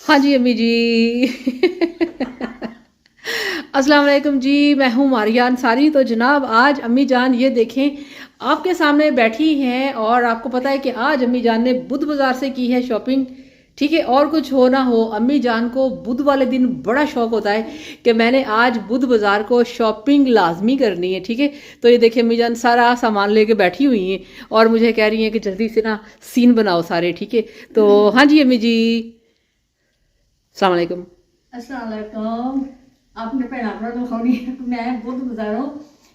हाँ जी अम्मी जी। अस्सलाम वालेकुम जी, मैं हूँ मारिया अंसारी। तो जनाब आज अम्मी जान ये देखें आपके सामने बैठी हैं और आपको पता है कि आज अम्मी जान ने बुध बाज़ार से की है शॉपिंग। ठीक है, और कुछ हो ना हो अम्मी जान को बुध वाले दिन बड़ा शौक होता है कि मैंने आज बुध बाज़ार को शॉपिंग लाजमी करनी है। ठीक है, तो ये देखिए अम्मी जान सारा सामान लेके बैठी हुई हैं और मुझे कह रही हैं कि जल्दी से ना सीन बनाओ सारे। ठीक है, तो हाँ जी अम्मी जी, अस्सलाम वालेकुम। असलाकुम। आपने भैन भरा दिखानी मैं बुद्ध बाजारों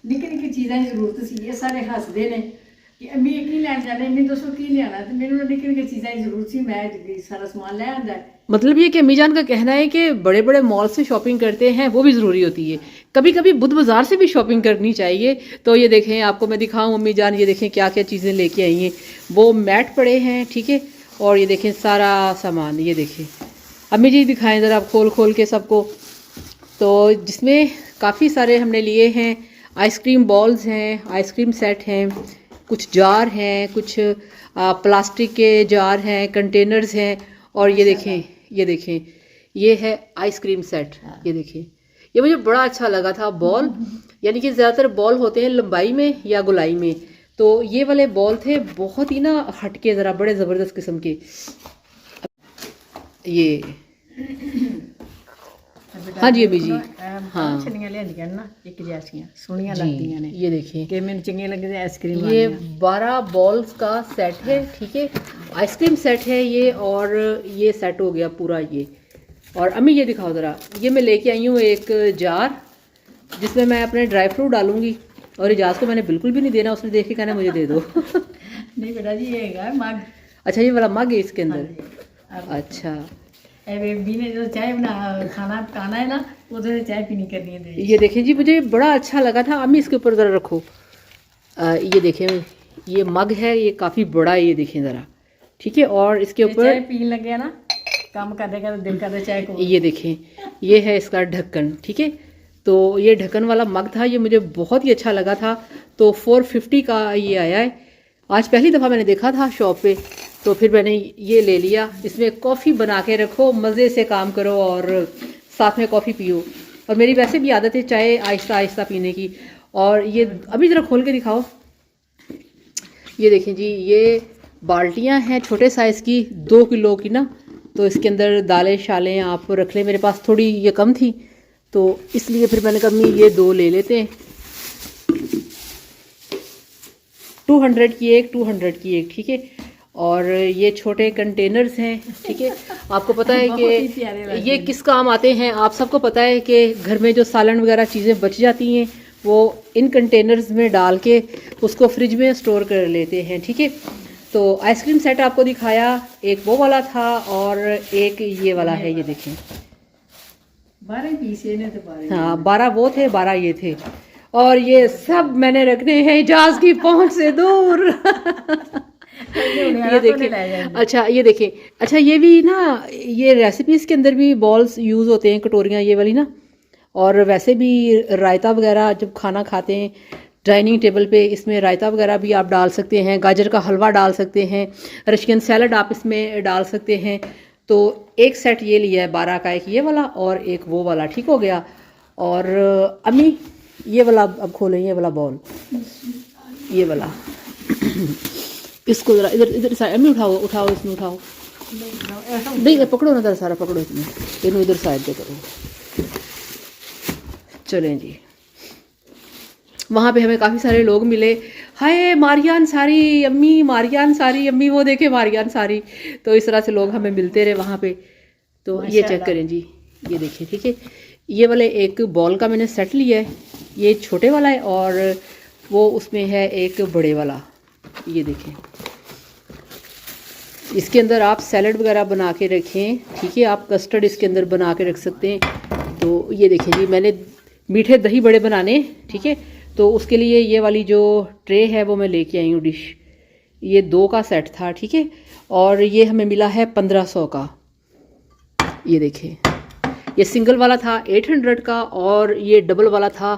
निक्की निक्की चीज़ें जरूरत सी ये सारे हसते ने कि अम्मी की लैन जाने अम्मी दसो की लियाना तो मैंने निक्की निक्की चीज़ें की जरूरत सी मैं सारा समान ले आंदा है। मतलब ये कि अम्मी जान का कहना है कि बड़े बड़े मॉल से शॉपिंग करते हैं वो भी ज़रूरी होती है, कभी कभी बुध बाज़ार से भी शॉपिंग करनी चाहिए। तो ये देखें आपको मैं दिखाऊं अम्मी जान, ये देखें क्या क्या चीज़ें लेके आई हैं। वो मैट पड़े हैं, ठीक है, और ये देखें सारा सामान। ये देखें अम्मी जी दिखाएं ज़रा आप खोल खोल के सबको। तो जिसमें काफ़ी सारे हमने लिए हैं। आइसक्रीम बॉल्स हैं, आइसक्रीम सेट हैं, कुछ जार हैं, कुछ प्लास्टिक के जार हैं, कंटेनर्स हैं। और ये देखें, ये देखें ये है आइसक्रीम सेट। ये देखें, ये मुझे बड़ा अच्छा लगा था बॉल। यानी कि ज़्यादातर बॉल होते हैं लंबाई में या गोलाई में, तो ये वाले बॉल थे बहुत ही ना हटके, ज़रा बड़े ज़बरदस्त किस्म के। ये हाँ जी अभी जी, हाँ छनियां लियांदियां ना एक जैसियां सोहनियां जी, लगदियां ने ये देखिए कि मैंने चंगी लगदी आइसक्रीम ये 12 बॉल्स का सेट है। ठीक है, आइसक्रीम सेट है ये, और ये सेट हो गया पूरा ये। और अम्मी ये दिखाओ ज़रा, ये मैं लेके आई हूँ एक जार जिसमें मैं अपने ड्राई फ्रूट डालूंगी। और इजाज़ को मैंने बिल्कुल भी नहीं देना, उसने देख के कहना मुझे दे दो। नहीं बेटा जी ये है मग। अच्छा ये वाला मग है इसके हाँ अंदर। जी अच्छा बेबी ने जो चाय बना खाना पकाना है ना उधर चाय पीनी करनी है। ये देखें जी, मुझे बड़ा अच्छा लगा था। अम्मी इसके ऊपर ज़रा रखो। ये देखें ये मग है, ये काफ़ी बड़ा है, ये देखें ज़रा। ठीक है, और इसके ऊपर चाय पीने लगे ना काम कर देगा तो दिल कर दे चाय को। ये देखें ये है इसका ढक्कन। ठीक है, तो ये ढक्कन वाला मग था, ये मुझे बहुत ही अच्छा लगा था। तो 450 का ये आया है। आज पहली दफ़ा मैंने देखा था शॉप पे, तो फिर मैंने ये ले लिया। इसमें कॉफ़ी बना के रखो, मज़े से काम करो और साथ में कॉफ़ी पियो। और मेरी वैसे भी आदत है चाय आहिस्ता आहिस्ता पीने की। और ये अभी ज़रा खोल के दिखाओ। ये देखें जी, ये बाल्टियाँ हैं छोटे साइज़ की, 2 किलो की ना। तो इसके अंदर दालें शालें आप रख लें। मेरे पास थोड़ी ये कम थी तो इसलिए फिर मैंने कहा मम्मी ये 2 ले लेते हैं। 200 की एक, 200 की एक। ठीक है, और ये छोटे कंटेनर्स हैं। ठीक है, आपको पता है कि ये किस काम आते हैं। आप सबको पता है कि घर में जो सालन वगैरह चीज़ें बच जाती हैं वो इन कंटेनर्स में डाल के उसको फ्रिज में स्टोर कर लेते हैं। ठीक है, तो आइसक्रीम सेट आपको दिखाया, एक वो वाला था और एक ये वाला है। ये देखें 12 पीस ने तो 12। हाँ 12 वो थे, 12 ये थे। और ये सब मैंने रखने हैं इजाज़ की पहुंच से दूर। ये देखें, अच्छा ये देखें, अच्छा ये भी ना, ये रेसिपीज़ के अंदर भी बॉल्स यूज़ होते हैं, कटोरियाँ ये वाली ना। और वैसे भी रायता वगैरह जब खाना खाते हैं डाइनिंग टेबल पे, इसमें रायता वगैरह भी आप डाल सकते हैं, गाजर का हलवा डाल सकते हैं, रशियन सैलड आप इसमें डाल सकते हैं। तो एक सेट ये लिया है 12 का, एक ये वाला और एक वो वाला। ठीक हो गया। और अम्मी ये वाला अब खोलें, ये वाला बॉल, ये वाला। इसको ज़रा इधर इधर साइड अम्मी उठाओ, उठाओ इसमें उठाओ। नहीं पकड़ो ना, इधर सारा पकड़ो, इसमें इन्हों इधर साइड पे करो। चलें जी, वहाँ पे हमें काफ़ी सारे लोग मिले। हाय मारिया अंसारी अम्मी, मारिया अंसारी अम्मी, वो देखे मारिया अंसारी। तो इस तरह से लोग हमें मिलते रहे वहाँ पे। तो ये चेक करें जी, ये देखिए। ठीक है, ये वाले एक बॉल का मैंने सेट लिया है, ये छोटे वाला है, और वो उसमें है एक बड़े वाला। ये देखें, इसके अंदर आप सैलड वगैरह बना के रखें। ठीक है, आप कस्टर्ड इसके अंदर बना के रख सकते हैं। तो ये देखें जी, मैंने मीठे दही बड़े बनाने। ठीक है, तो उसके लिए ये वाली जो ट्रे है वो मैं लेके आई हूँ डिश। ये 2 का सेट था। ठीक है, और ये हमें मिला है 1500 का। ये देखें, ये सिंगल वाला था 800 का और ये डबल वाला था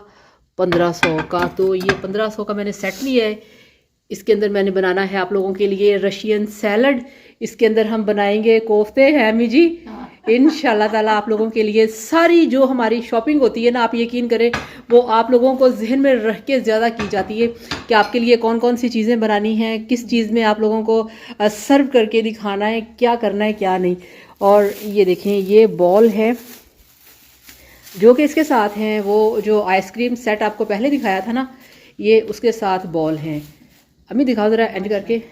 1500 का। तो ये 1500 का मैंने सेट लिया है। इसके अंदर मैंने बनाना है आप लोगों के लिए रशियन सैलड। इसके अंदर हम बनाएंगे कोफ्ते हैं अम्मी जी, इंशाल्लाह ताला आप लोगों के लिए सारी जो हमारी शॉपिंग होती है ना, आप यकीन करें वो आप लोगों को जहन में रख के ज़्यादा की जाती है कि आपके लिए कौन कौन सी चीज़ें बनानी हैं, किस चीज़ में आप लोगों को सर्व करके दिखाना है, क्या करना है क्या नहीं। और ये देखें ये बॉल है जो कि इसके साथ हैं, वो जो आइसक्रीम सेट आपको पहले दिखाया था ना, ये उसके साथ बॉल हैं। अभी दिखाओ ज़रा एंड करके,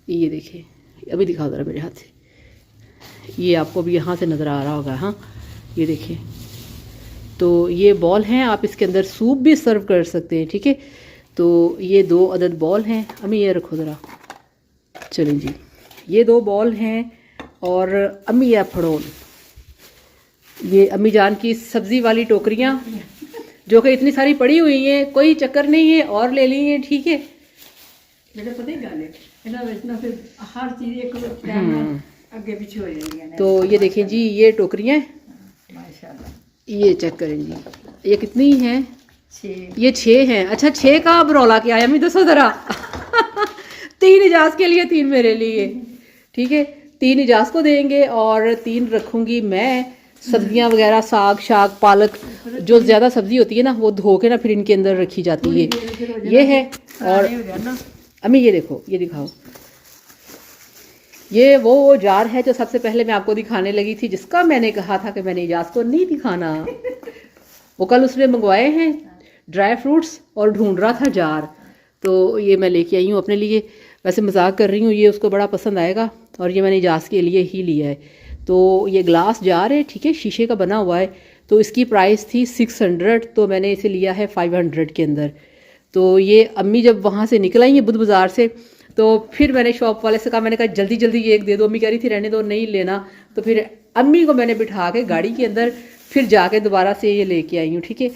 ये देखिए अभी दिखाओ ज़रा मेरे हाथ से, ये आपको भी यहाँ से नज़र आ रहा होगा। हाँ ये देखिए, तो ये बॉल हैं, आप इसके अंदर सूप भी सर्व कर सकते हैं। ठीक है, तो ये 2 अदद बॉल हैं। अम्मी ये रखो ज़रा, चलें जी, ये 2 बॉल हैं। और अम्मी या फड़ोन, ये अम्मी जान की सब्ज़ी वाली टोकरियाँ जो कि इतनी सारी पड़ी हुई हैं, कोई चक्कर नहीं है, और ले ली हैं। ठीक है, बेटा पता ही गल है इन्हां विच ना फिर हर चीज़ एक टाइम नाल अगे पीछे हो जाती है। तो ये देखें जी, ये टोकरियाँ माशाल्लाह, ये चेक करें जी, ये कितनी हैं? 6। ये 6 हैं। अच्छा 6 का अब रौला क्या है, मैं दसो ज़रा 3 इजाज़ के लिए, 3 मेरे लिए। ठीक है, 3 इजाज़ को देंगे और 3 रखूँगी मैं। सब्जियां वगैरह, साग शाग पालक, जो ज़्यादा सब्जी होती है ना वो धो के ना फिर इनके अंदर रखी जाती है। ये है। और अम्मी ये देखो, ये दिखाओ, ये वो जार है जो सबसे पहले मैं आपको दिखाने लगी थी, जिसका मैंने कहा था कि मैंने इजाज़ को नहीं दिखाना। वो कल उसने मंगवाए हैं ड्राई फ्रूट्स और ढूंढ रहा था जार, तो ये मैं लेके आई हूँ अपने लिए। वैसे मजाक कर रही हूँ, ये उसको बड़ा पसंद आएगा और ये मैंने इजाज़ के लिए ही लिया है। तो ये ग्लास जार है, ठीक है, शीशे का बना हुआ है। तो इसकी प्राइस थी 600, तो मैंने इसे लिया है 500 के अंदर। तो ये अम्मी जब वहाँ से निकल आई हैं बुध बाज़ार से, तो फिर मैंने शॉप वाले से कहा, मैंने कहा जल्दी जल्दी ये एक दे दो। अम्मी कह रही थी रहने दो, नहीं लेना। तो फिर अम्मी को मैंने बिठा के गाड़ी के अंदर फिर जाके दोबारा से ये लेके आई हूँ। ठीक है,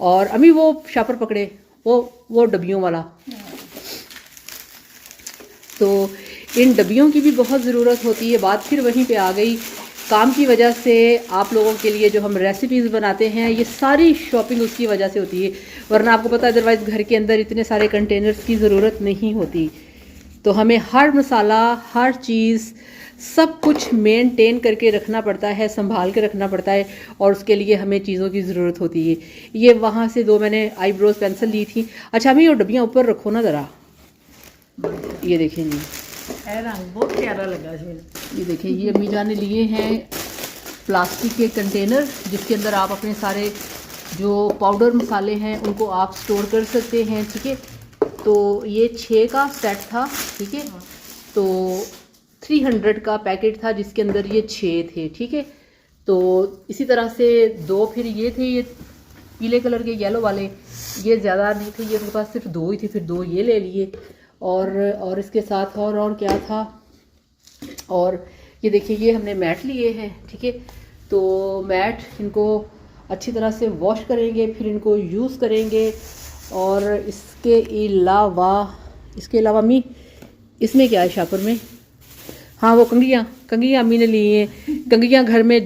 और अम्मी वो शापर पकड़े, वो डब्बियों वाला। तो इन डब्बियों की भी बहुत ज़रूरत होती है। बात फिर वहीं पे आ गई, काम की वजह से आप लोगों के लिए जो हम रेसिपीज़ बनाते हैं, ये सारी शॉपिंग उसकी वजह से होती है। वरना आपको पता है अदरवाइज़ घर के अंदर इतने सारे कंटेनर्स की ज़रूरत नहीं होती। तो हमें हर मसाला, हर चीज़, सब कुछ मेंटेन करके रखना पड़ता है, संभाल के रखना पड़ता है, और उसके लिए हमें चीज़ों की ज़रूरत होती है। ये वहाँ से 2 मैंने आईब्रोज पेंसिल ली थी। अच्छा अम्मी, वो डब्बियाँ ऊपर रखो ना ज़रा, ये देखें जी, रंग बहुत प्यारा लगा इसमें। ये देखिए, ये अम्मी जान ने लिए हैं प्लास्टिक के कंटेनर, जिसके अंदर आप अपने सारे जो पाउडर मसाले हैं उनको आप स्टोर कर सकते हैं। ठीक है, तो ये 6 का सेट था। ठीक है, तो 300 का पैकेट था जिसके अंदर ये 6 थे। ठीक है, तो इसी तरह से 2 फिर ये थे, ये पीले कलर के येलो वाले, ये ज़्यादा नहीं थे, ये मेरे पास सिर्फ 2 ही थे, फिर 2 ये ले लिए। और इसके साथ और क्या था, और ये देखिए ये हमने मैट लिए हैं। ठीक है, तो मैट इनको अच्छी तरह से वॉश करेंगे, फिर इनको यूज़ करेंगे। और इसके अलावा अम्मी इसमें क्या है शापर में, हाँ वो कंघियाँ अम्मी ने ली हैं। कंघियाँ घर में,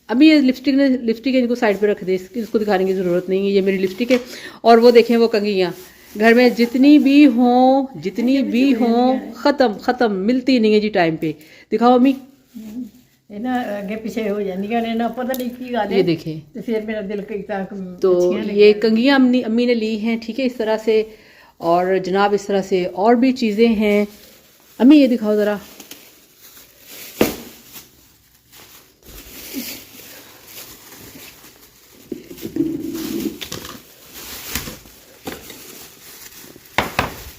अभी ये लिपस्टिक है, इनको साइड पे रख दे, इसको दिखाने की ज़रूरत नहीं है, ये मेरी लिपस्टिक है। और वो देखें वो कंघियाँ घर में जितनी भी हों ख़त्म मिलती नहीं है जी टाइम पे। दिखाओ अम्मी, ना अगे पीछे हो जांदियां ने ना, पता नहीं की गल है। ये देखें, तो फिर मेरा दिल कहता तो ये कंघियाँ अम्मी ने ली हैं। ठीक है, इस तरह से, और जनाब इस तरह से और भी चीज़ें हैं। अम्मी ये दिखाओ ज़रा,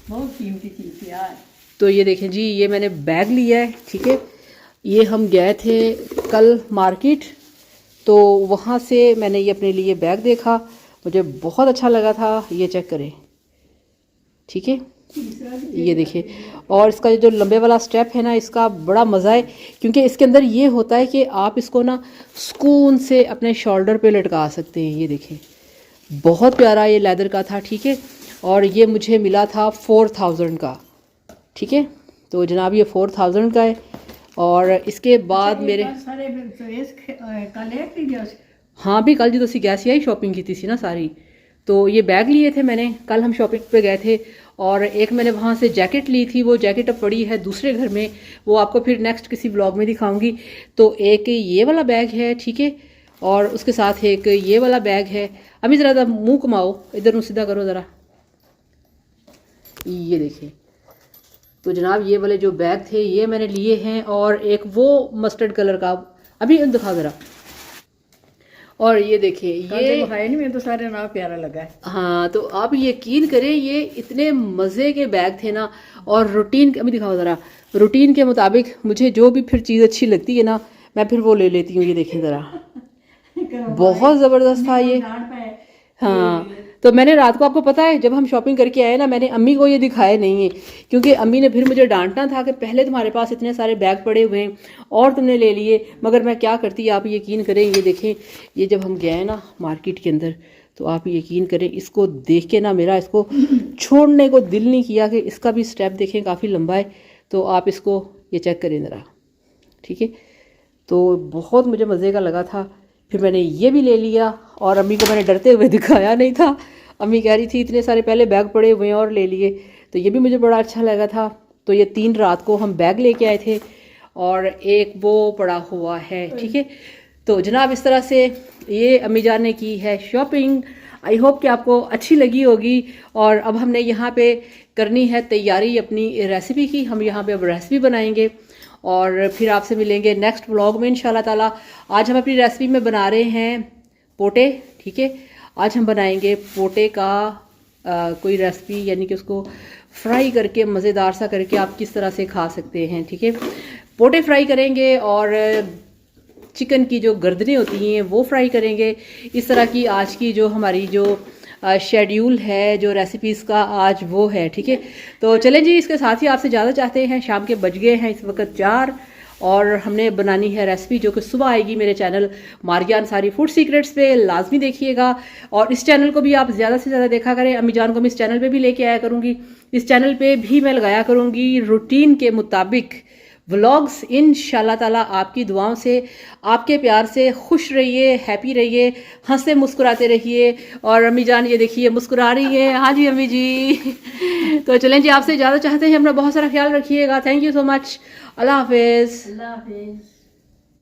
बहुत कीमती चीज़ थी यार। तो ये देखें जी, ये मैंने बैग लिया है। ठीक है, ये हम गए थे कल मार्केट, तो वहाँ से मैंने ये अपने लिए बैग देखा, मुझे बहुत अच्छा लगा था। ये चेक करें, ठीक है, ये देखिए। और इसका जो लंबे वाला स्टेप है ना, इसका बड़ा मज़ा है, क्योंकि इसके अंदर ये होता है कि आप इसको ना सुकून से अपने शोल्डर पे लटका सकते हैं। ये देखें, बहुत प्यारा ये लेदर का था। ठीक है, और ये मुझे मिला था 4000 का। ठीक है, तो जनाब ये 4000 का है। और इसके बाद मेरे हाँ भी कल जो तुसी गैस ही शॉपिंग की थी ना सारी, तो ये बैग लिए थे मैंने, कल हम शॉपिंग पे गए थे। और एक मैंने वहाँ से जैकेट ली थी, वो जैकेट अब पड़ी है दूसरे घर में, वो आपको फिर नेक्स्ट किसी ब्लॉग में दिखाऊंगी। तो एक ये वाला बैग है, ठीक है, और उसके साथ एक ये वाला बैग है। अभी ज़रा मुंह घुमाओ, इधर सीधा करो ज़रा, ये देखिए। तो जनाब ये वाले जो बैग थे ये मैंने लिए हैं, और एक वो मस्टर्ड कलर का, अभी दिखा ज़रा। और ये देखिए ये है नहीं, मैं तो सारे नाम प्यारा लगा है। हाँ, तो आप यकीन करें ये इतने मज़े के बैग थे ना, और रूटीन, अभी दिखाओ ज़रा, रूटीन के मुताबिक मुझे जो भी फिर चीज़ अच्छी लगती है ना, मैं फिर वो ले लेती हूँ। ये देखें ज़रा, बहुत ज़बरदस्त था ये। हाँ, तो मैंने रात को, आपको पता है जब हम शॉपिंग करके आए ना, मैंने अम्मी को ये दिखाए नहीं है, क्योंकि अम्मी ने फिर मुझे डांटना था कि पहले तुम्हारे पास इतने सारे बैग पड़े हुए हैं और तुमने ले लिए। मगर मैं क्या करती, आप यकीन करें, ये देखें, ये जब हम गए ना मार्केट के अंदर, तो आप यकीन करें, इसको देख के ना मेरा इसको छोड़ने को दिल नहीं किया कि इसका भी स्टेप देखें, काफ़ी लंबा है। तो आप इसको ये चेक करें ज़रा, ठीक है। तो बहुत मुझे मज़े का लगा था। फिर मैंने ये भी ले लिया, और अम्मी को मैंने डरते हुए दिखाया नहीं था। अम्मी कह रही थी इतने सारे पहले बैग पड़े हुए हैं और ले लिए, तो ये भी मुझे बड़ा अच्छा लगा था। तो ये 3 रात को हम बैग लेके आए थे, और एक वो पड़ा हुआ है, ठीक है। तो जनाब इस तरह से ये अम्मी जान ने की है शॉपिंग। आई होप कि आपको अच्छी लगी होगी। और अब हमने यहाँ पे करनी है तैयारी अपनी रेसिपी की। हम यहाँ पे अब रेसिपी बनाएंगे, और फिर आपसे मिलेंगे नेक्स्ट व्लॉग में इंशाल्लाह ताला। आज हम अपनी रेसिपी में बना रहे हैं पोटे, ठीक है। आज हम बनाएंगे पोटे का कोई रेसिपी, यानी कि उसको फ्राई करके मज़ेदार सा करके आप किस तरह से खा सकते हैं, ठीक है। पोटे फ्राई करेंगे, और चिकन की जो गर्दनें होती हैं वो फ्राई करेंगे। इस तरह की आज की जो हमारी जो शेड्यूल है जो रेसिपीज़ का, आज वो है, ठीक है। तो चलें जी, इसके साथ ही आपसे ज़्यादा चाहते हैं, शाम के बज गए हैं इस वक्त 4, और हमने बनानी है रेसिपी जो कि सुबह आएगी मेरे channel Maria Ansari food secrets पे। लाजमी देखिएगा, और इस चैनल को भी आप ज़्यादा से ज़्यादा देखा करें। अम्मी जान को मैं इस चैनल पे भी लेके आया करूँगी। इस चैनल पे भी मैं लगाया करूँगी रूटीन के मुताबिक व्लॉग्स, इंशाल्लाह ताला। आपकी दुआओं से, आपके प्यार से खुश रहिए, हैप्पी रहिए, हंसते मुस्कुराते रहिए। और अम्मी जान ये देखिए मुस्कुरा रही है। हाँ जी अम्मी जी। तो चलें जी, आपसे ज़्यादा चाहते हैं, अपना बहुत सारा ख्याल रखिएगा। Thank you so much. अल्लाह हाफिज़। अल्लाह हाफिज़।